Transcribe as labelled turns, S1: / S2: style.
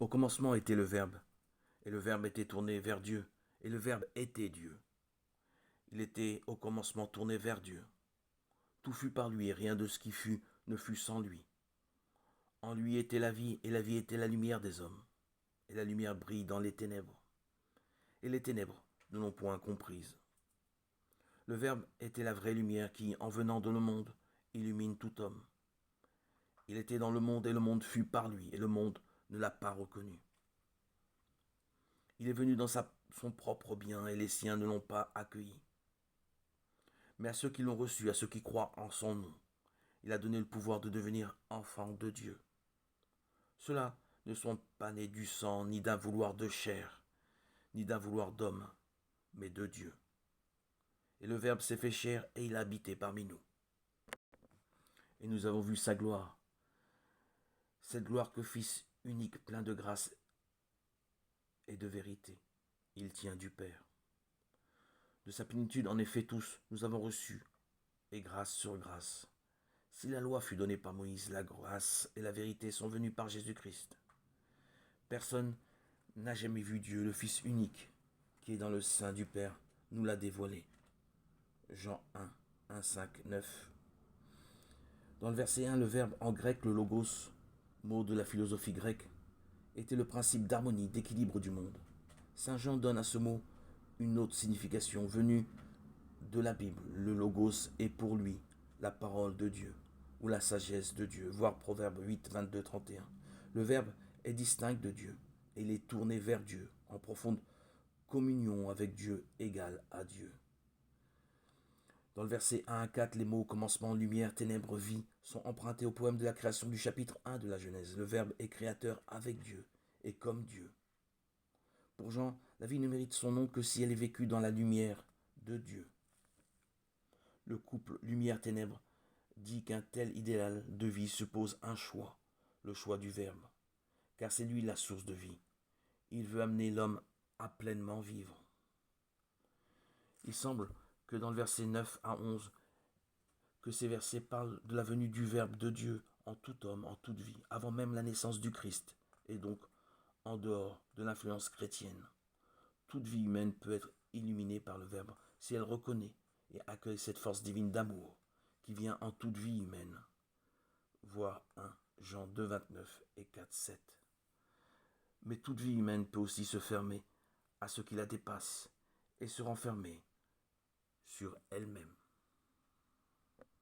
S1: Au commencement était le Verbe, et le Verbe était tourné vers Dieu, et le Verbe était Dieu. Il était au commencement tourné vers Dieu. Tout fut par lui, et rien de ce qui fut ne fut sans lui. En lui était la vie, et la vie était la lumière des hommes. Et la lumière brille dans les ténèbres. Et les ténèbres ne l'ont point comprise. Le Verbe était la vraie lumière qui, en venant dans le monde, illumine tout homme. Il était dans le monde, et le monde fut par lui, et le monde ne l'a pas reconnu. Il est venu dans son propre bien, et les siens ne l'ont pas accueilli. Mais à ceux qui l'ont reçu, à ceux qui croient en son nom, il a donné le pouvoir de devenir enfants de Dieu. Ceux-là ne sont pas nés du sang, ni d'un vouloir de chair, ni d'un vouloir d'homme, mais de Dieu. Et le Verbe s'est fait chair, et il a habité parmi nous. Et nous avons vu sa gloire, cette gloire que Fils unique, plein de grâce et de vérité, il tient du Père. De sa plénitude, en effet, tous, nous avons reçu, et grâce sur grâce. Si la loi fut donnée par Moïse, la grâce et la vérité sont venues par Jésus-Christ. Personne n'a jamais vu Dieu, le Fils unique, qui est dans le sein du Père, nous l'a dévoilé. Jean 1, 1, 5, 9. Dans le verset 1, le verbe en grec, le logos, mot de la philosophie grecque, était le principe d'harmonie, d'équilibre du monde. Saint Jean donne à ce mot une autre signification venue de la Bible. Le logos est pour lui la parole de Dieu ou la sagesse de Dieu, voir Proverbe 8, 22, 31. Le Verbe est distinct de Dieu et il est tourné vers Dieu, en profonde communion avec Dieu, égale à Dieu. Dans le verset 1 à 4, les mots commencement, lumière, ténèbres, vie sont empruntés au poème de la création du chapitre 1 de la Genèse. Le Verbe est créateur avec Dieu et comme Dieu. Pour Jean, la vie ne mérite son nom que si elle est vécue dans la lumière de Dieu. Le couple lumière-ténèbres dit qu'un tel idéal de vie suppose un choix, le choix du Verbe, car c'est lui la source de vie. Il veut amener l'homme à pleinement vivre. Il semble que dans le verset 9 à 11, que ces versets parlent de la venue du Verbe de Dieu en tout homme, en toute vie, avant même la naissance du Christ, et donc en dehors de l'influence chrétienne. Toute vie humaine peut être illuminée par le Verbe si elle reconnaît et accueille cette force divine d'amour qui vient en toute vie humaine. Voir 1 Jean 2, 29 et 4, 7. Mais toute vie humaine peut aussi se fermer à ce qui la dépasse et se renfermer sur elle-même.